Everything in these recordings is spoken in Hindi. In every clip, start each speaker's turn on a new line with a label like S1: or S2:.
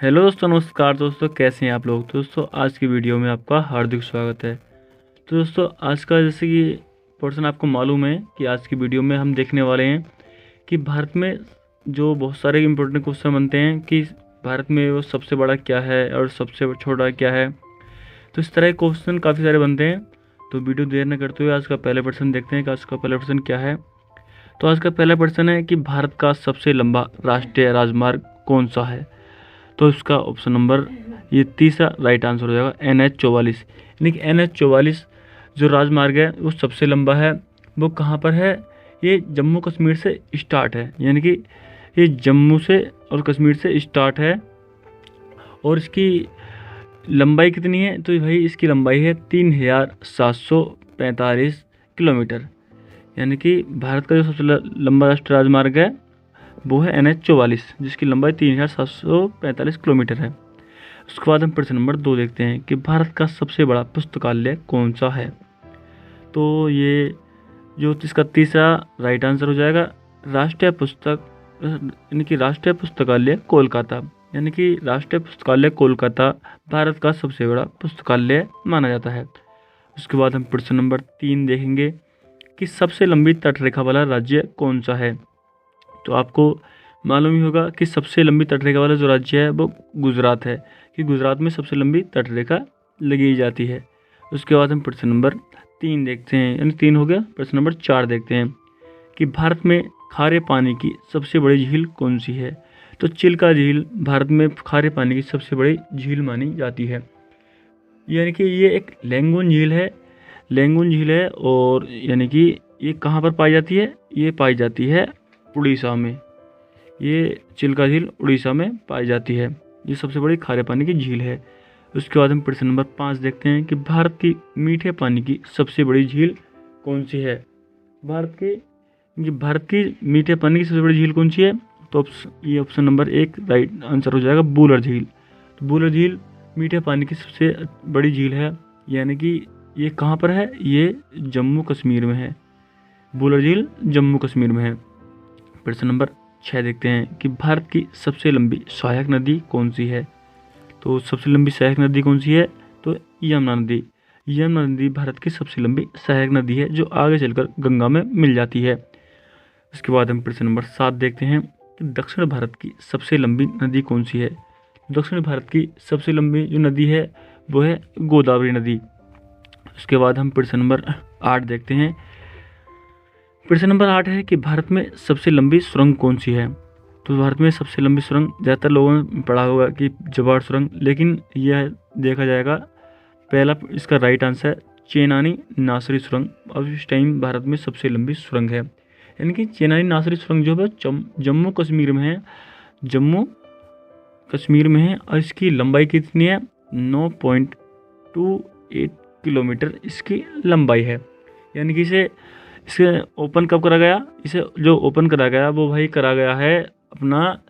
S1: हेलो दोस्तों, नमस्कार दोस्तों। कैसे हैं आप लोग? तो दोस्तों आज की वीडियो में आपका हार्दिक स्वागत है। तो दोस्तों आज का जैसे कि पोर्शन आपको मालूम है कि आज की वीडियो में हम देखने वाले हैं कि भारत में जो बहुत सारे इंपॉर्टेंट क्वेश्चन बनते हैं कि भारत में वो सबसे बड़ा क्या है और सबसे छोटा क्या है। तो इस तरह के क्वेश्चन काफ़ी सारे बनते हैं। तो वीडियो देर न करते हुए आज का पहले प्रश्न देखते हैं कि आज का पहला प्रश्न क्या है। तो आज का पहला प्रश्न है कि भारत का सबसे लंबा राष्ट्रीय राजमार्ग कौन सा है। तो इसका ऑप्शन नंबर ये तीसरा राइट आंसर हो जाएगा NH 44। यानी कि NH 44 जो राजमार्ग है वो सबसे लंबा है। वो कहाँ पर है? ये जम्मू कश्मीर से स्टार्ट है, यानी कि ये जम्मू से और कश्मीर से स्टार्ट है। और इसकी लंबाई कितनी है? तो भाई इसकी लंबाई है 3745 किलोमीटर। यानी कि भारत का जो सबसे लंबा राष्ट्रीय राजमार्ग है वो है NH 44, जिसकी लंबाई 3745 किलोमीटर है। उसके बाद हम प्रश्न नंबर 2 देखते हैं कि भारत का सबसे बड़ा पुस्तकालय कौन सा है। तो ये जो इसका तीसरा राइट आंसर हो जाएगा राष्ट्रीय पुस्तक यानी कि राष्ट्रीय पुस्तकालय कोलकाता। यानी कि राष्ट्रीय पुस्तकालय कोलकाता भारत का सबसे बड़ा पुस्तकालय माना जाता है। उसके बाद हम प्रश्न नंबर 3 देखेंगे कि सबसे लंबी तटरेखा वाला राज्य कौन सा है। तो आपको मालूम ही होगा कि सबसे लंबी तटरेखा वाला जो राज्य है वो गुजरात है, कि गुजरात में सबसे लंबी तटरेखा लगी जाती है। उसके बाद हम प्रश्न नंबर 3 देखते हैं, यानी 3 हो गया। प्रश्न नंबर 4 देखते हैं कि भारत में खारे पानी की सबसे बड़ी झील कौन सी है। तो चिल्का झील भारत में खारे पानी की सबसे बड़ी झील मानी जाती है। यानी कि ये एक लैंगून झील है, लैंगून झील है। और यानी कि ये कहाँ पर पाई जाती है? ये पाई जाती है उड़ीसा में। ये चिल्का झील उड़ीसा में पाई जाती है। ये सबसे बड़ी खारे पानी की झील है। उसके बाद हम प्रश्न नंबर 5 देखते हैं कि भारत की मीठे पानी की सबसे बड़ी झील कौन सी है। भारत की मीठे पानी की सबसे बड़ी झील कौन सी है? तो ये ऑप्शन नंबर 1 राइट आंसर हो जाएगा बूलर झील। तो बूलर झील मीठे पानी की सबसे बड़ी झील है। यानी कि ये कहाँ पर है? ये जम्मू कश्मीर में है। बूलर झील जम्मू कश्मीर में है। प्रश्न नंबर 6 देखते हैं कि भारत की सबसे लंबी सहायक नदी कौन सी है। तो सबसे लंबी सहायक नदी कौन सी है? तो यमुना नदी। यमुना नदी भारत की सबसे लंबी सहायक नदी है, जो आगे चलकर गंगा में मिल जाती है। उसके बाद हम प्रश्न नंबर 7 देखते हैं कि दक्षिण भारत की सबसे लंबी नदी कौन सी है। दक्षिण भारत की सबसे लंबी जो नदी है वो है गोदावरी नदी। उसके बाद हम प्रश्न नंबर 8 देखते हैं। प्रश्न नंबर 8 है कि भारत में सबसे लंबी सुरंग कौन सी है। तो भारत में सबसे लंबी सुरंग ज़्यादातर लोगों ने पढ़ा होगा कि जवाहर सुरंग, लेकिन यह देखा जाएगा पहला इसका राइट आंसर है चेनानी नासरी सुरंग। अब इस टाइम भारत में सबसे लंबी सुरंग है। यानी कि चेनानी नासरी सुरंग जो है जम्मू कश्मीर में है, जम्मू कश्मीर में है। और इसकी लंबाई कितनी है? 9.28 किलोमीटर इसकी लंबाई है। यानी कि इसे ओपन कब करा गया? इसे जो ओपन करा गया वो भाई करा गया है अपना,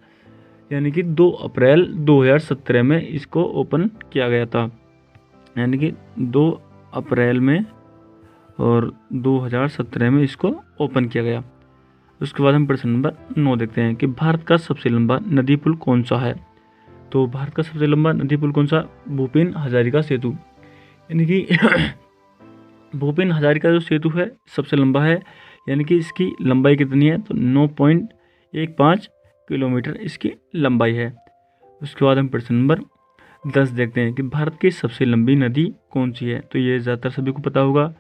S1: यानी कि 2 अप्रैल 2017 में इसको ओपन किया गया था। यानी कि 2 अप्रैल में और 2017 में इसको ओपन किया गया। उसके बाद हम प्रश्न नंबर 9 देखते हैं कि भारत का सबसे लंबा नदी पुल कौन सा है। तो भारत का सबसे लंबा नदी पुल कौन सा? भूपेन हजारिका सेतु। यानी कि भूपेन हजारिका जो सेतु है सबसे लंबा है। यानी कि इसकी लंबाई कितनी है? तो 9.15 किलोमीटर इसकी लंबाई है। उसके बाद हम प्रश्न नंबर 10 देखते हैं कि भारत की सबसे लंबी नदी कौन सी है। तो ये ज़्यादातर सभी को पता होगा,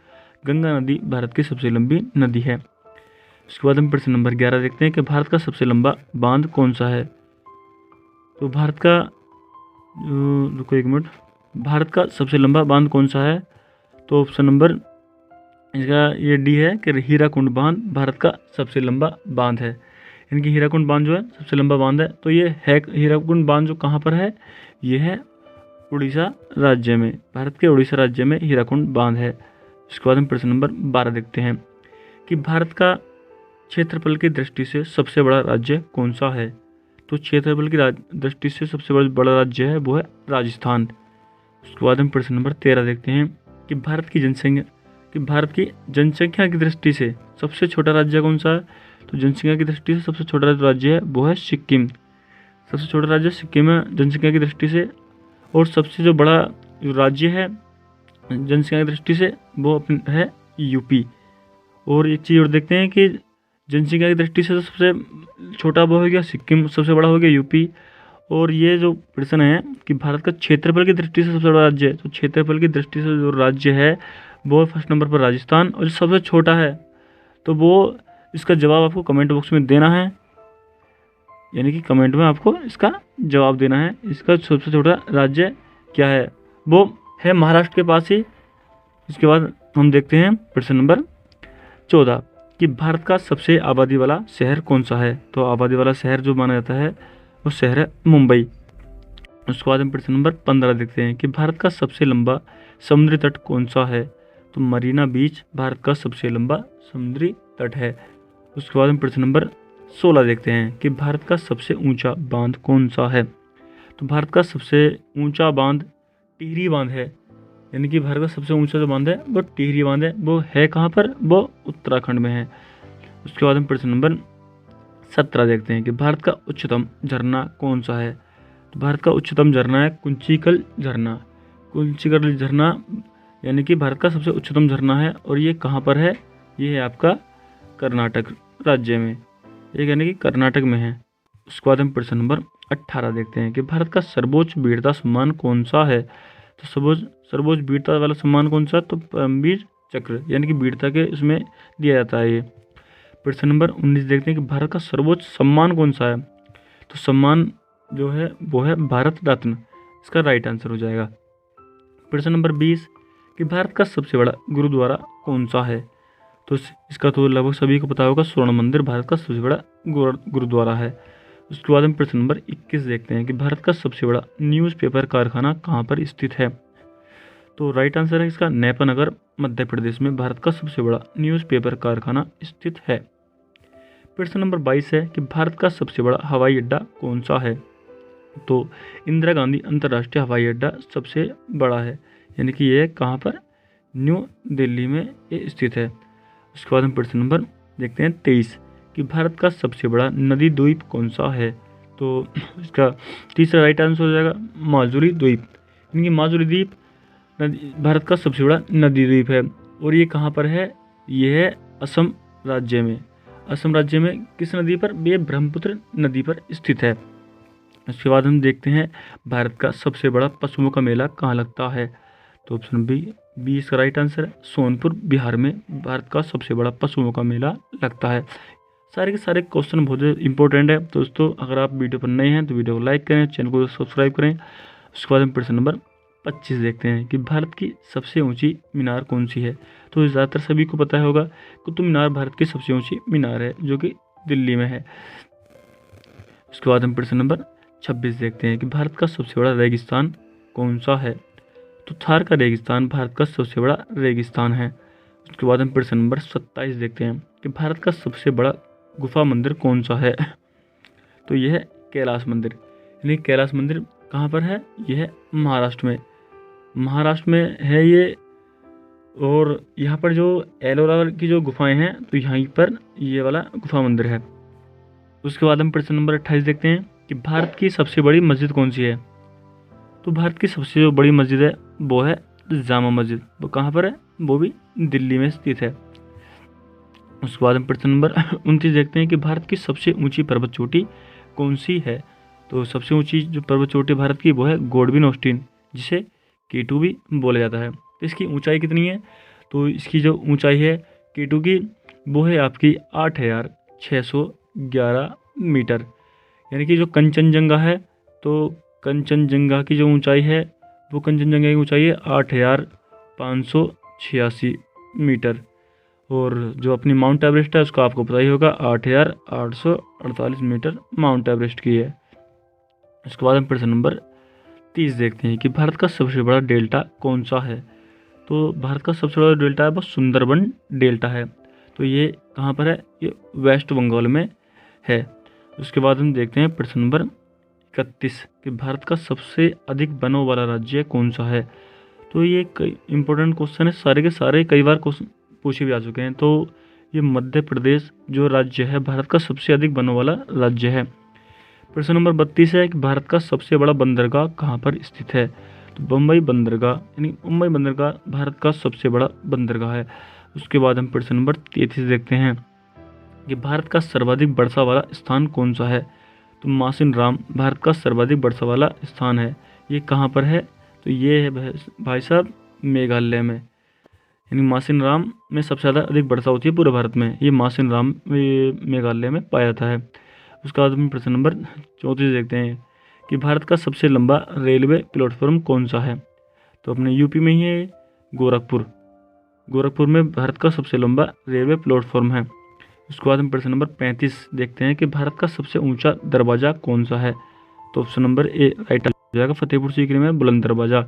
S1: गंगा नदी भारत की सबसे लंबी नदी है। उसके बाद हम प्रश्न नंबर 11 देखते हैं कि भारत का सबसे लंबा बांध कौन सा है। तो भारत का रुको एक मिनट, भारत का सबसे लंबा बांध कौन सा है? तो ऑप्शन नंबर इसका ये डी है कि हीराकुंड बांध भारत का सबसे लंबा बांध है। यानी कि हीराकुंड बांध जो है सबसे लंबा बांध है। तो ये है हीराकुंड बांध जो कहाँ पर है? ये है उड़ीसा राज्य में, भारत के उड़ीसा राज्य में हीराकुंड बांध है। उसके बाद हम प्रश्न नंबर 12 देखते हैं कि भारत का क्षेत्रफल की दृष्टि से सबसे बड़ा राज्य कौन सा है। तो क्षेत्रफल की दृष्टि से सबसे बड़ा राज्य है वो है राजस्थान। उसके बाद हम प्रश्न नंबर 13 देखते हैं कि भारत की जनसंख्या की दृष्टि से सबसे छोटा राज्य कौन सा है। तो जनसंख्या की दृष्टि से सबसे छोटा राज्य है वो है सिक्किम। सबसे छोटा राज्य सिक्किम है जनसंख्या की दृष्टि से, और सबसे जो बड़ा जो राज्य है जनसंख्या की दृष्टि से वो है यूपी। और एक चीज़ और देखते हैं कि जनसंख्या की दृष्टि से तो सबसे छोटा वो हो गया सिक्किम, सबसे बड़ा हो गया यूपी। और ये जो प्रश्न है कि भारत का क्षेत्रफल की दृष्टि से सबसे बड़ा राज्य है, तो क्षेत्रफल की दृष्टि से जो राज्य है वो फर्स्ट नंबर पर राजस्थान, और जो सबसे छोटा है तो वो, इसका जवाब आपको कमेंट बॉक्स में देना है, यानी कि कमेंट में आपको इसका जवाब देना है। इसका सबसे छोटा राज्य क्या है, वो है महाराष्ट्र के पास ही। इसके बाद हम देखते हैं प्रश्न नंबर 14 कि भारत का सबसे आबादी वाला शहर कौन सा है। तो आबादी वाला शहर जो माना जाता है वो शहर है मुंबई। उसके बाद हम प्रश्न नंबर 15 देखते हैं कि भारत का सबसे लंबा समुद्री तट कौन सा है। तो मरीना बीच भारत का सबसे लंबा समुद्री तट है। उसके बाद हम प्रश्न नंबर 16 देखते हैं कि भारत का सबसे ऊंचा बांध कौन सा है। तो भारत का सबसे ऊंचा बांध टिहरी बांध है, यानी कि भारत का सबसे ऊंचा जो बांध है वो टिहरी बांध है। वो है कहाँ पर, वो उत्तराखंड में है। उसके बाद हम प्रश्न नंबर 17 देखते हैं कि भारत का उच्चतम झरना कौन सा है। तो भारत का उच्चतम झरना है कुंचिकल झरना। कुंचिकल झरना यानी कि भारत का सबसे उच्चतम झरना है, और ये कहाँ पर है, ये है आपका कर्नाटक राज्य में, ये यानी कि कर्नाटक में है। उसके बाद हम प्रश्न नंबर 18 देखते हैं कि भारत का सर्वोच्च वीरता सम्मान कौन सा है। तो सर्वोच्च वीरता वाला सम्मान कौन सा, तो परमवीर चक्र, यानी कि वीरता के इसमें दिया जाता है ये। प्रश्न नंबर 19 देखते हैं कि भारत का सर्वोच्च सम्मान कौन सा है। तो सम्मान जो है वो है भारत रत्न, इसका राइट आंसर हो जाएगा। प्रश्न नंबर 20 कि भारत का सबसे बड़ा गुरुद्वारा कौन सा है। तो इसका तो लगभग सभी को पता होगा, स्वर्ण मंदिर भारत का सबसे बड़ा गुरुद्वारा है। उसके बाद हम प्रश्न नंबर 21 देखते हैं कि भारत का सबसे बड़ा न्यूज़पेपर कारखाना कहाँ पर स्थित है। तो राइट आंसर है इसका नैपानगर मध्य प्रदेश में भारत का सबसे बड़ा न्यूज़पेपर कारखाना स्थित है। प्रश्न नंबर 22 है कि भारत का सबसे बड़ा हवाई अड्डा कौन सा है। तो इंदिरा गांधी अंतर्राष्ट्रीय हवाई अड्डा सबसे बड़ा है, यानी कि ये कहाँ पर, न्यू दिल्ली में ये स्थित है। उसके बाद हम प्रश्न नंबर देखते हैं 23 कि भारत का सबसे बड़ा नदी द्वीप कौन सा है। तो इसका तीसरा राइट आंसर हो जाएगा माजुली द्वीप, यानी कि माजुली द्वीप भारत का सबसे बड़ा नदी द्वीप है। और ये कहाँ पर है, ये है असम राज्य में। असम राज्य में किस नदी पर, ये ब्रह्मपुत्र नदी पर स्थित है। उसके बाद हम देखते हैं भारत का सबसे बड़ा पशुओं का मेला कहाँ लगता है। तो ऑप्शन बी इसका राइट आंसर है सोनपुर बिहार में भारत का सबसे बड़ा पशुओं का मेला लगता है। सारे के सारे क्वेश्चन बहुत इंपॉर्टेंट है दोस्तों। अगर आप वीडियो पर नए हैं तो वीडियो को लाइक करें, चैनल को सब्सक्राइब करें। उसके बाद हम प्रश्न नंबर 25 देखते हैं कि भारत की सबसे ऊंची मीनार कौन सी है। तो ज़्यादातर सभी को पता होगा कुतुब मीनार भारत की सबसे ऊंची मीनार है, जो कि दिल्ली में है। उसके बाद हम प्रश्न नंबर 26 देखते हैं कि भारत का सबसे बड़ा रेगिस्तान कौन सा है। तो थार का रेगिस्तान भारत का सबसे बड़ा रेगिस्तान है। उसके बाद हम प्रश्न नंबर 27 देखते हैं कि भारत का सबसे बड़ा गुफा मंदिर कौन सा है। तो यह है कैलाश मंदिर, यानी कैलाश मंदिर कहाँ पर है, यह है महाराष्ट्र में। महाराष्ट्र में है ये, और यहाँ पर जो एलोरा की जो गुफाएं हैं तो यहीं पर ये वाला गुफा मंदिर है। उसके बाद हम प्रश्न नंबर 28 देखते हैं कि भारत की सबसे बड़ी मस्जिद कौन सी है। तो भारत की सबसे जो बड़ी मस्जिद है वो है जामा मस्जिद। वो कहाँ पर है, वो भी दिल्ली में स्थित है। उसके बाद हम प्रश्न नंबर 29 देखते हैं कि भारत की सबसे ऊंची पर्वत चोटी कौन सी है। तो सबसे ऊंची जो पर्वत चोटी भारत की वो है गोडविन ऑस्टिन, जिसे K2 भी बोला जाता है। तो इसकी ऊंचाई कितनी है, तो इसकी जो ऊंचाई है K2 की वो है आपकी 8,611 मीटर, यानी कि जो कंचनजंगा है, तो कंचनजंगा की जो ऊंचाई है वो कंचनजंगा की ऊंचाई है 8,586 मीटर। और जो अपनी माउंट एवरेस्ट है उसका आपको पता ही होगा 8,848 मीटर माउंट एवरेस्ट की है। उसके बाद हम प्रश्न नंबर 30 देखते हैं कि भारत का सबसे बड़ा डेल्टा कौन सा है। तो भारत का सबसे बड़ा डेल्टा है वो सुंदरबन डेल्टा है। तो ये कहाँ पर है, ये वेस्ट बंगाल में है। उसके बाद हम देखते हैं प्रश्न नंबर 31 कि भारत का सबसे अधिक वनों वाला राज्य कौन सा है। तो ये कई इंपॉर्टेंट क्वेश्चन है, सारे के सारे कई बार क्वेश्चन पूछे भी आ चुके हैं। तो ये मध्य प्रदेश जो राज्य है भारत का सबसे अधिक वनों वाला राज्य है। प्रश्न नंबर 32 है कि भारत का सबसे बड़ा बंदरगाह कहाँ पर स्थित है? तो बम्बई बंदरगाह यानी मुंबई बंदरगाह भारत का सबसे बड़ा बंदरगाह है। उसके बाद हम प्रश्न नंबर 33 देखते हैं कि भारत का सर्वाधिक वर्षा वाला स्थान कौन सा है? तो मासिन राम भारत का सर्वाधिक वर्षा वाला स्थान है। ये कहाँ पर है? तो ये है भाई साहब मेघालय में, यानी मासिन राम में सबसे ज़्यादा अधिक वर्षा होती है पूरे भारत में। ये मासिन राम मेघालय में पाया जाता है। उसके बाद हम प्रश्न नंबर 34 देखते हैं कि भारत का सबसे लंबा रेलवे प्लेटफॉर्म कौन सा है? तो अपने यूपी में ही है गोरखपुर में भारत का सबसे लंबा रेलवे प्लेटफॉर्म है। उसके बाद हम प्रश्न नंबर 35 देखते हैं कि भारत का सबसे ऊंचा दरवाज़ा कौन सा है? तो ऑप्शन नंबर ए राइट हो जाएगा, फतेहपुर सीकरी में बुलंद दरवाज़ा।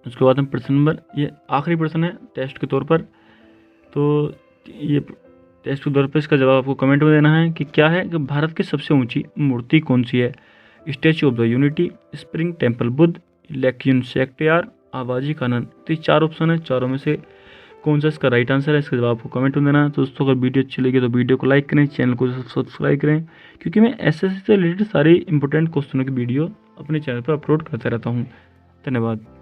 S1: उसके बाद हम प्रश्न नंबर, ये आखिरी प्रश्न है टेस्ट के तौर पर, तो ये टेस्ट के तौर पर इसका जवाब आपको कमेंट में देना है कि क्या है कि भारत की सबसे ऊंची मूर्ति कौन सी है? Statue of the Unity, Spring Temple Buddha, Laykyun Sekkya, आबाजी कानन। तो ये 4 ऑप्शन है, चारों में से कौन सा इसका राइट आंसर है? इसका जवाब आपको कमेंट में देना है। तो दोस्तों अगर वीडियो अच्छी लगी तो वीडियो को लाइक करें, चैनल को सब्सक्राइब करें, क्योंकि मैं एसएससी से रिलेटेड सारी इंपॉर्टेंट क्वेश्चनों की वीडियो अपने चैनल पर अपलोड करता रहता हूँ। धन्यवाद।